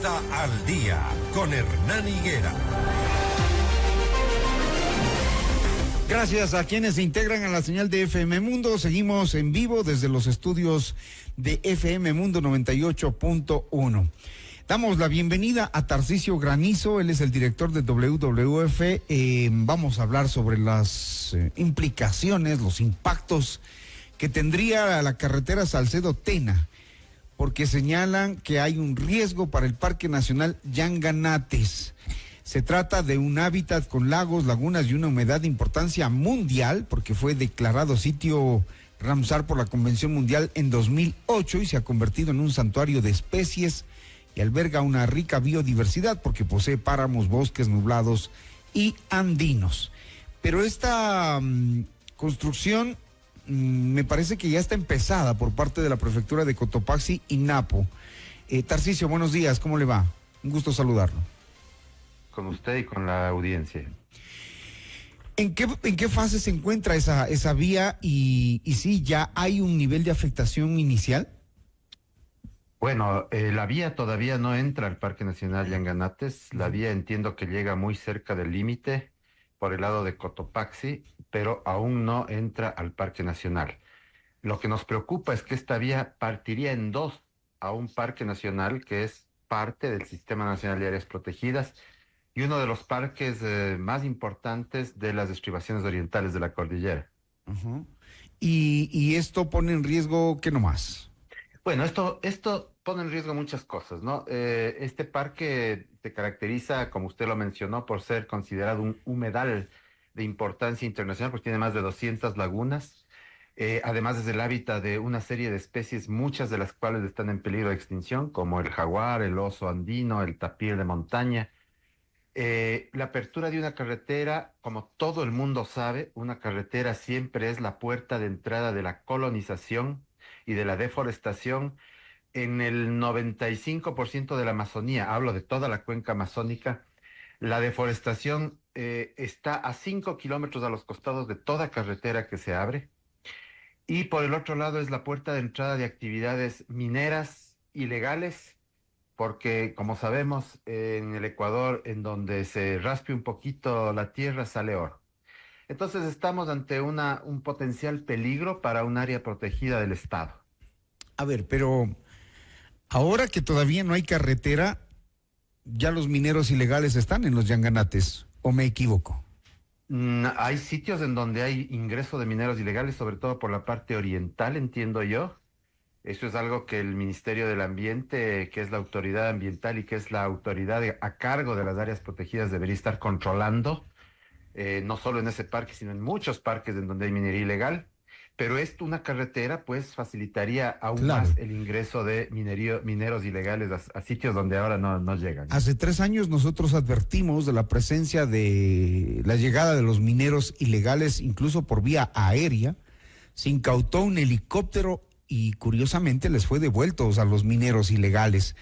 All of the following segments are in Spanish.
Costa al Día con Hernán Higuera. Gracias a quienes se integran a la señal de FM Mundo. Seguimos en vivo desde los estudios de FM Mundo 98.1. Damos la bienvenida a Tarcisio Granizo, él es el director de WWF. Vamos a hablar sobre las implicaciones, los impactos que tendría la carretera Salcedo-Tena, porque señalan que hay un riesgo para el Parque Nacional Llanganates. Se trata de un hábitat con lagos, lagunas y una humedad de importancia mundial, porque fue declarado sitio Ramsar por la Convención Mundial en 2008 y se ha convertido en un santuario de especies y alberga una rica biodiversidad porque posee páramos, bosques nublados y andinos. Pero esta construcción me parece que ya está empezada por parte de la prefectura de Cotopaxi y Napo. Tarcisio, buenos días, ¿cómo le va? Un gusto saludarlo. Con usted y con la audiencia. ¿En qué fase se encuentra esa vía y si ya hay un nivel de afectación inicial? Bueno, la vía todavía no entra al Parque Nacional Llanganates. La vía entiendo que llega muy cerca del límite por el lado de Cotopaxi, pero aún no entra al Parque Nacional. Lo que nos preocupa es que esta vía partiría en dos a un Parque Nacional que es parte del Sistema Nacional de Áreas Protegidas y uno de los parques más importantes de las estribaciones orientales de la cordillera. Uh-huh. Y esto pone en riesgo, ¿qué nomás? Bueno, esto pone en riesgo muchas cosas, ¿no? Este parque se caracteriza, como usted lo mencionó, por ser considerado un humedal de importancia internacional, porque tiene más de 200 lagunas. Además es el hábitat de una serie de especies, muchas de las cuales están en peligro de extinción, como el jaguar, el oso andino, el tapir de montaña. La apertura de una carretera, como todo el mundo sabe, una carretera siempre es la puerta de entrada de la colonización y de la deforestación en el 95% de la Amazonía. Hablo de toda la cuenca amazónica. La deforestación está a 5 kilómetros a los costados de toda carretera que se abre. Y por el otro lado es la puerta de entrada de actividades mineras ilegales, porque como sabemos en el Ecuador, en donde se raspe un poquito la tierra, sale oro. Entonces estamos ante un potencial peligro para un área protegida del Estado. A ver, pero ahora que todavía no hay carretera, ¿ya los mineros ilegales están en los Llanganates o me equivoco? Hay sitios en donde hay ingreso de mineros ilegales, sobre todo por la parte oriental, entiendo yo. Eso es algo que el Ministerio del Ambiente, que es la autoridad ambiental y que es la autoridad a cargo de las áreas protegidas, debería estar controlando, no solo en ese parque, sino en muchos parques en donde hay minería ilegal. Pero una carretera, pues, facilitaría aún más el ingreso de mineros ilegales a sitios donde ahora no llegan. Hace 3 años nosotros advertimos de la presencia de la llegada de los mineros ilegales, incluso por vía aérea. Se incautó un helicóptero y curiosamente les fue devuelto a los mineros ilegales.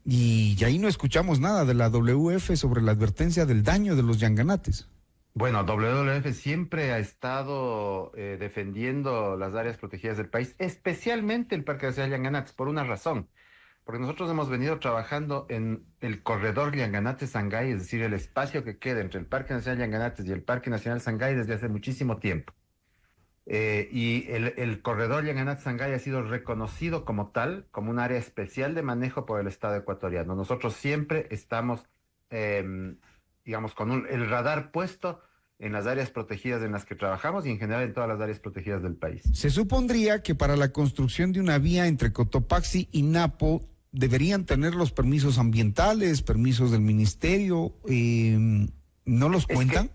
Y ahí no escuchamos nada de la WWF sobre la advertencia del daño de los Llanganates. Bueno, WWF siempre ha estado defendiendo las áreas protegidas del país, especialmente el Parque Nacional Llanganates, por una razón. Porque nosotros hemos venido trabajando en el corredor Llanganates-Sangay, es decir, el espacio que queda entre el Parque Nacional Llanganates y el Parque Nacional Sangay desde hace muchísimo tiempo. Y el corredor Llanganates-Sangay ha sido reconocido como tal, como un área especial de manejo por el Estado ecuatoriano. Nosotros siempre estamos, digamos, con el radar puesto en las áreas protegidas en las que trabajamos y en general en todas las áreas protegidas del país. Se supondría que para la construcción de una vía entre Cotopaxi y Napo deberían tener los permisos ambientales, permisos del ministerio, ¿no los cuentan?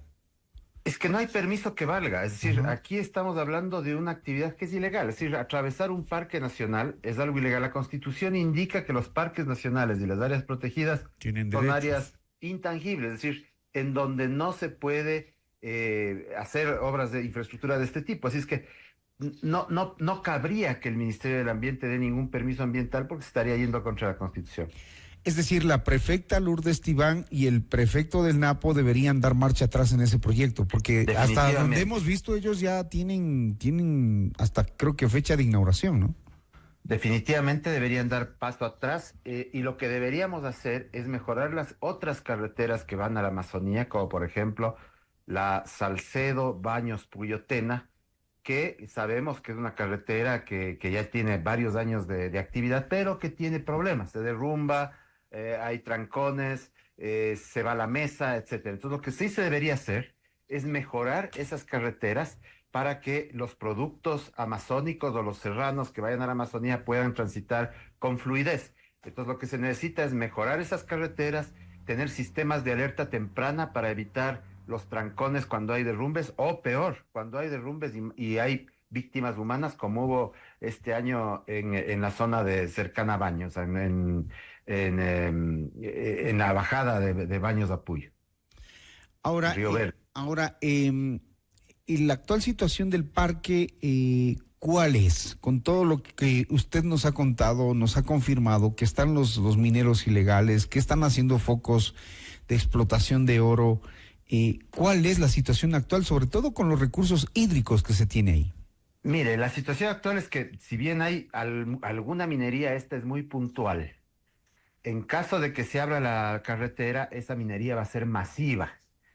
Es que no hay permiso que valga, es decir, aquí estamos hablando de una actividad que es ilegal, es decir, atravesar un parque nacional es algo ilegal. La Constitución indica que los parques nacionales y las áreas protegidas son áreas intangibles, es decir, en donde no se puede hacer obras de infraestructura de este tipo. Así es que no cabría que el Ministerio del Ambiente dé ningún permiso ambiental porque se estaría yendo contra la Constitución. Es decir, la prefecta Lourdes Tibán y el prefecto del Napo deberían dar marcha atrás en ese proyecto, porque hasta donde hemos visto ellos ya tienen hasta creo que fecha de inauguración, ¿no? Definitivamente deberían dar paso atrás y lo que deberíamos hacer es mejorar las otras carreteras que van a la Amazonía, como por ejemplo la Salcedo Baños Puyo Tena, que sabemos que es una carretera que ya tiene varios años de actividad, pero que tiene problemas, se derrumba, hay trancones, se va a la mesa, etcétera. Entonces, lo que sí se debería hacer es mejorar esas carreteras para que los productos amazónicos o los serranos que vayan a la Amazonía puedan transitar con fluidez. Entonces, lo que se necesita es mejorar esas carreteras, tener sistemas de alerta temprana para evitar los trancones cuando hay derrumbes, o peor, cuando hay derrumbes y hay víctimas humanas, como hubo este año en la zona de cercana a Baños, en la bajada de Baños a Puyo, Ahora, Río Verde. y la actual situación del parque, ¿cuál es? Con todo lo que usted nos ha contado, nos ha confirmado que están los mineros ilegales, que están haciendo focos de explotación de oro. ¿Cuál es la situación actual, sobre todo con los recursos hídricos que se tiene ahí? Mire, la situación actual es que si bien hay alguna minería, esta es muy puntual. En caso de que se abra la carretera, esa minería va a ser masiva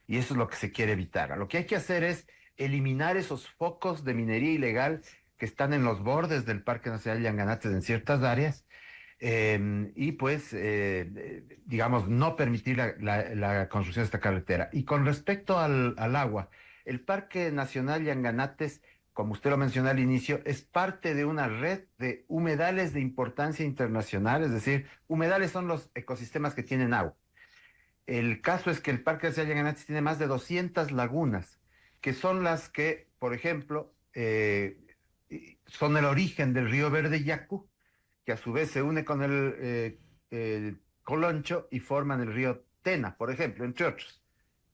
y eso es lo que se quiere evitar. Lo que hay que hacer es eliminar esos focos de minería ilegal que están en los bordes del Parque Nacional Yanganates en ciertas áreas y pues, digamos, no permitir la construcción de esta carretera. Y con respecto al agua, el Parque Nacional Yanganates, como usted lo mencionó al inicio, es parte de una red de humedales de importancia internacional, es decir, humedales son los ecosistemas que tienen agua. El caso es que el Parque Nacional Yanganates tiene más de 200 lagunas, que son las que, por ejemplo, son el origen del río Verde Yacu, que a su vez se une con el Coloncho y forman el río Tena, por ejemplo, entre otros.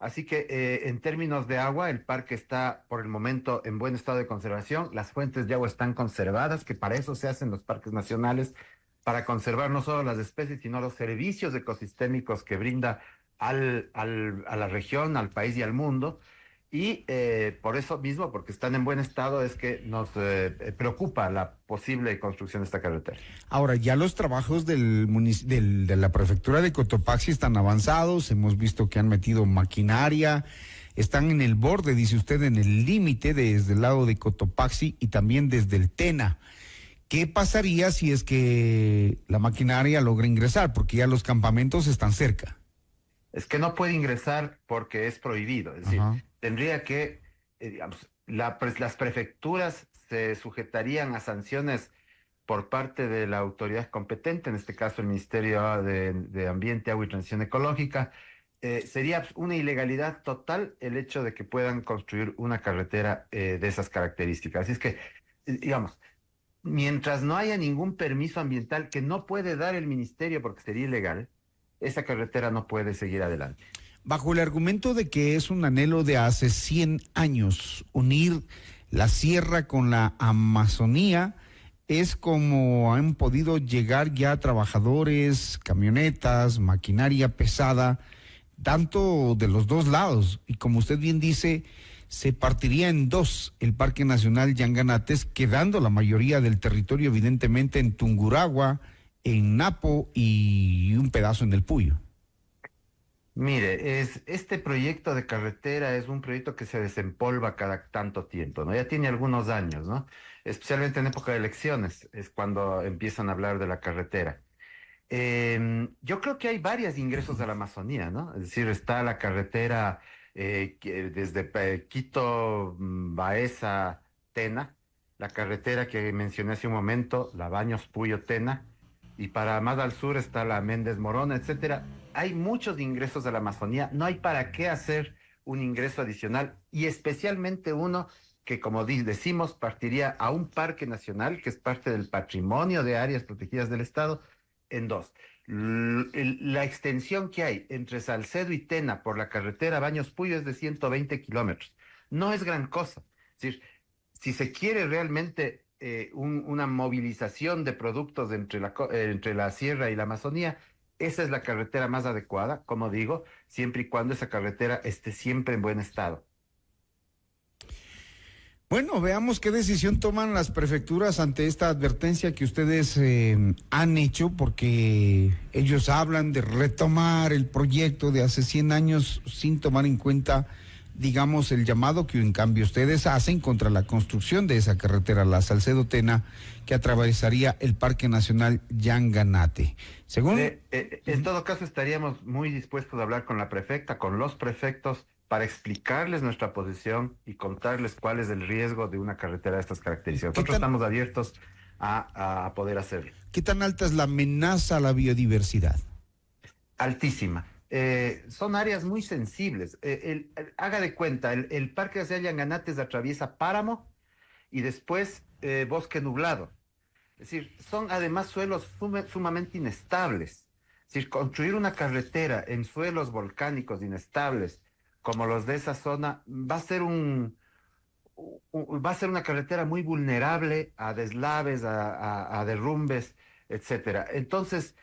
Así que en términos de agua, el parque está por el momento en buen estado de conservación. Las fuentes de agua están conservadas, que para eso se hacen los parques nacionales, para conservar no solo las especies, sino los servicios ecosistémicos que brinda a la región, al país y al mundo. Y por eso mismo, porque están en buen estado, es que nos preocupa la posible construcción de esta carretera. Ahora, ya los trabajos de la prefectura de Cotopaxi están avanzados, hemos visto que han metido maquinaria, están en el borde, dice usted, en el límite desde el lado de Cotopaxi y también desde el Tena. ¿Qué pasaría si es que la maquinaria logra ingresar? Porque ya los campamentos están cerca. Es que no puede ingresar porque es prohibido. Es decir, Ajá. tendría que, digamos, las prefecturas se sujetarían a sanciones por parte de la autoridad competente, en este caso el Ministerio de Ambiente, Agua y Transición Ecológica. Sería una ilegalidad total el hecho de que puedan construir una carretera de esas características. Así es que, digamos, mientras no haya ningún permiso ambiental que no puede dar el ministerio porque sería ilegal, esa carretera no puede seguir adelante. Bajo el argumento de que es un anhelo de hace 100 años, unir la sierra con la Amazonía, es como han podido llegar ya trabajadores, camionetas, maquinaria pesada, tanto de los dos lados. Y como usted bien dice, se partiría en dos el Parque Nacional Yanganates, quedando la mayoría del territorio evidentemente en Tungurahua, en Napo y un pedazo en el Puyo. Mire, este proyecto de carretera es un proyecto que se desempolva cada tanto tiempo, ¿no? Ya tiene algunos años, ¿no? Especialmente en época de elecciones, es cuando empiezan a hablar de la carretera. Yo creo que hay varios ingresos a la Amazonía, ¿no? Es decir, está la carretera que desde Quito, Baeza, Tena, la carretera que mencioné hace un momento, la Baños Puyo Tena, y para más al sur está la Méndez Morona, etcétera. Hay muchos ingresos a la Amazonía, no hay para qué hacer un ingreso adicional, y especialmente uno que, como decimos, partiría a un parque nacional, que es parte del patrimonio de áreas protegidas del Estado, en dos. La extensión que hay entre Salcedo y Tena por la carretera Baños Puyo es de 120 kilómetros. No es gran cosa. Es decir, si se quiere realmente una movilización de productos entre la sierra y la Amazonía, esa es la carretera más adecuada, como digo, siempre y cuando esa carretera esté siempre en buen estado. Bueno, veamos qué decisión toman las prefecturas ante esta advertencia que ustedes han hecho, porque ellos hablan de retomar el proyecto de hace 100 años sin tomar en cuenta, digamos, el llamado que en cambio ustedes hacen contra la construcción de esa carretera, la Salcedo-Tena, que atravesaría el Parque Nacional Yanganate. Según... En todo caso, estaríamos muy dispuestos a hablar con la prefecta, con los prefectos, para explicarles nuestra posición y contarles cuál es el riesgo de una carretera de estas características. Nosotros estamos abiertos a poder hacerlo. ¿Qué tan alta es la amenaza a la biodiversidad? Altísima. Son áreas muy sensibles. Haga de cuenta, el Parque Nacional Yanganates atraviesa páramo y después bosque nublado. Es decir, son además suelos sumamente inestables. Es decir, construir una carretera en suelos volcánicos inestables como los de esa zona va a ser va a ser una carretera muy vulnerable a deslaves, a derrumbes, etcétera. Entonces,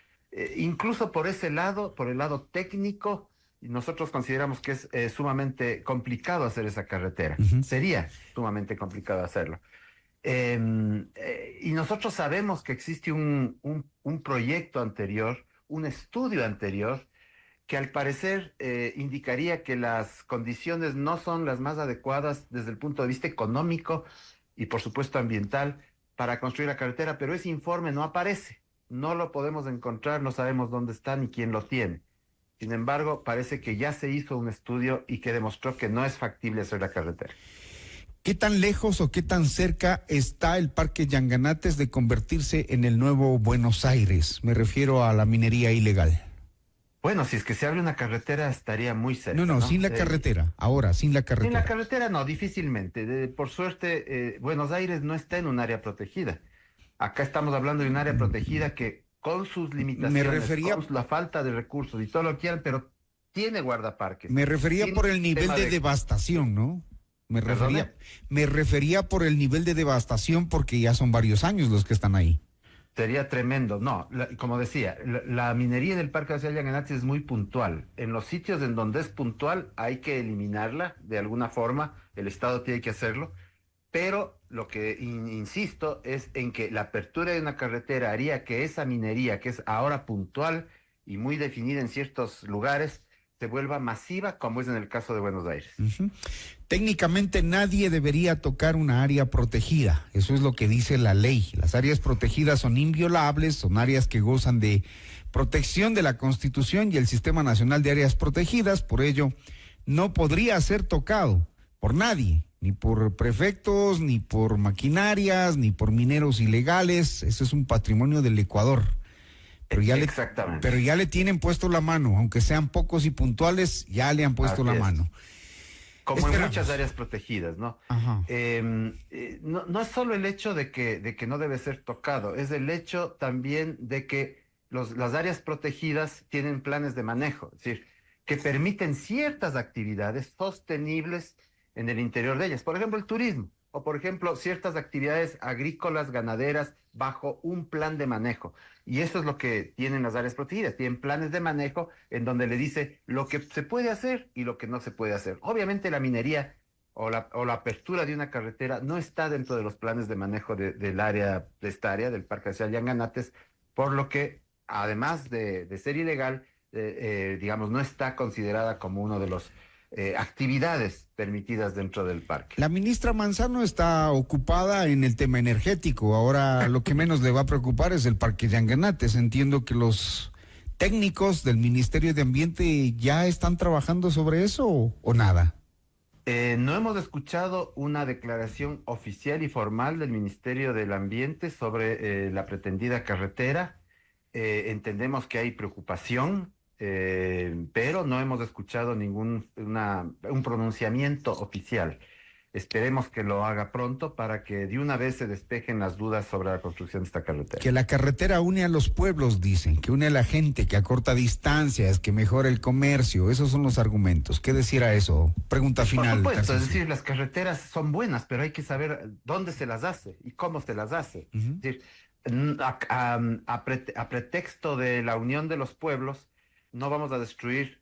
incluso por ese lado, por el lado técnico, nosotros consideramos que es sumamente complicado hacer esa carretera. Uh-huh. Sería sumamente complicado hacerlo. Y nosotros sabemos que existe un proyecto anterior, un estudio anterior, que al parecer indicaría que las condiciones no son las más adecuadas desde el punto de vista económico y por supuesto ambiental para construir la carretera, pero ese informe no aparece, no lo podemos encontrar, no sabemos dónde está ni quién lo tiene. Sin embargo, parece que ya se hizo un estudio y que demostró que no es factible hacer la carretera. ¿Qué tan lejos o qué tan cerca está el Parque Yanganates de convertirse en el nuevo Buenos Aires? Me refiero a la minería ilegal. Bueno, si es que se abre una carretera estaría muy cerca. No, sin la carretera, ahora, sin la carretera. Sin la carretera no, difícilmente. Por suerte, Buenos Aires no está en un área protegida. Acá estamos hablando de un área protegida que con sus limitaciones, con la falta de recursos y todo lo que quieran, pero tiene guardaparques. Me refería por el nivel de devastación, ¿no? Me refería por el nivel de devastación porque ya son varios años los que están ahí. Sería tremendo. No, como decía, la minería del Parque Nacional Yanganates es muy puntual. En los sitios en donde es puntual hay que eliminarla de alguna forma, el Estado tiene que hacerlo, pero lo que insisto es en que la apertura de una carretera haría que esa minería, que es ahora puntual y muy definida en ciertos lugares, se vuelva masiva, como es en el caso de Buenos Aires. Uh-huh. Técnicamente nadie debería tocar una área protegida, eso es lo que dice la ley. Las áreas protegidas son inviolables, son áreas que gozan de protección de la Constitución y el Sistema Nacional de Áreas Protegidas, por ello no podría ser tocado por nadie, ni por prefectos, ni por maquinarias, ni por mineros ilegales. Eso es un patrimonio del Ecuador. Pero ya le tienen puesto la mano, aunque sean pocos y puntuales, ya le han puesto la mano. Como en muchas áreas protegidas, ¿no? Ajá. No es solo el hecho de que no debe ser tocado, es el hecho también de que las áreas protegidas tienen planes de manejo, es decir, que permiten ciertas actividades sostenibles en el interior de ellas. Por ejemplo, el turismo, o por ejemplo, ciertas actividades agrícolas, ganaderas, bajo un plan de manejo. Y eso es lo que tienen las áreas protegidas. Tienen planes de manejo en donde le dice lo que se puede hacer y lo que no se puede hacer. Obviamente la minería o la apertura de una carretera no está dentro de los planes de manejo de esta área, del Parque Nacional Yanganates, por lo que, además de ser ilegal, digamos, no está considerada como uno de los actividades permitidas dentro del parque. La ministra Manzano está ocupada en el tema energético. Ahora lo que menos le va a preocupar es el Parque Yanganates. Entiendo que los técnicos del Ministerio de Ambiente ya están trabajando sobre eso o nada. No hemos escuchado una declaración oficial y formal del Ministerio del Ambiente sobre la pretendida carretera. Entendemos que hay preocupación, pero no hemos escuchado un pronunciamiento oficial. Esperemos que lo haga pronto para que de una vez se despejen las dudas sobre la construcción de esta carretera. Que la carretera une a los pueblos, dicen, que une a la gente, que acorta distancias, que mejora el comercio. Esos son los argumentos. ¿Qué decir a eso? Pregunta final. Por supuesto, es decir, las carreteras son buenas, pero hay que saber dónde se las hace y cómo se las hace. Uh-huh. Es decir, a pretexto de la unión de los pueblos, no vamos a destruir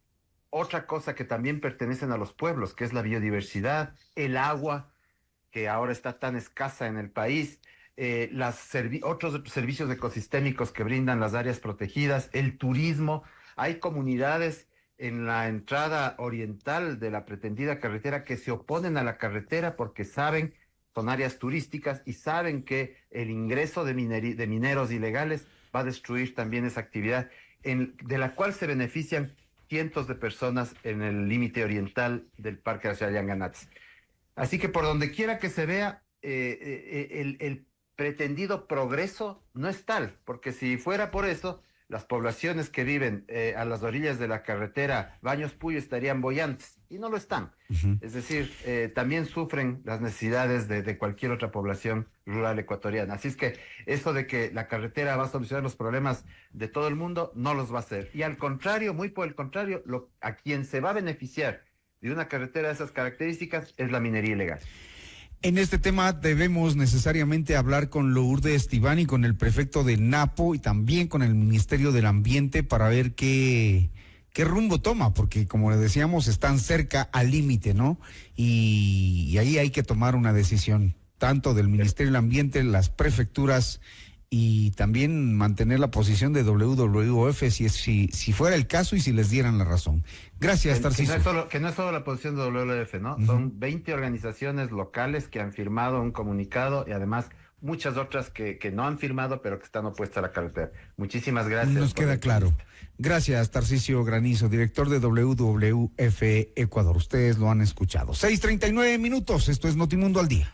otra cosa que también pertenecen a los pueblos, que es la biodiversidad, el agua, que ahora está tan escasa en el país, otros servicios ecosistémicos que brindan las áreas protegidas, el turismo. Hay comunidades en la entrada oriental de la pretendida carretera que se oponen a la carretera porque saben, son áreas turísticas y saben que el ingreso de mineros ilegales va a destruir también esa actividad de la cual se benefician cientos de personas en el límite oriental del Parque Nacional Yanganats. Así que por donde quiera que se vea, el pretendido progreso no es tal, porque si fuera por eso, las poblaciones que viven a las orillas de la carretera Baños Puyo estarían boyantes, y no lo están. Es decir, también sufren las necesidades de cualquier otra población rural ecuatoriana. Así es que eso de que la carretera va a solucionar los problemas de todo el mundo, no los va a hacer. Y al contrario, muy por el contrario, a quien se va a beneficiar de una carretera de esas características es la minería ilegal. En este tema debemos necesariamente hablar con Lourdes Estiván y con el prefecto de Napo y también con el Ministerio del Ambiente para ver qué rumbo toma, porque como le decíamos, están cerca al límite, ¿no? Y ahí hay que tomar una decisión, tanto del Ministerio del Ambiente, las prefecturas y también mantener la posición de WWF si fuera el caso y si les dieran la razón. Gracias, Tarcisio. Que no es solo la posición de WWF, ¿no? Son 20 organizaciones locales que han firmado un comunicado y además muchas otras que no han firmado pero que están opuestas a la carretera. Muchísimas gracias. Nos queda claro. Gracias, Tarcisio Granizo, director de WWF Ecuador. Ustedes lo han escuchado. 6:39 minutos. Esto es Notimundo al Día.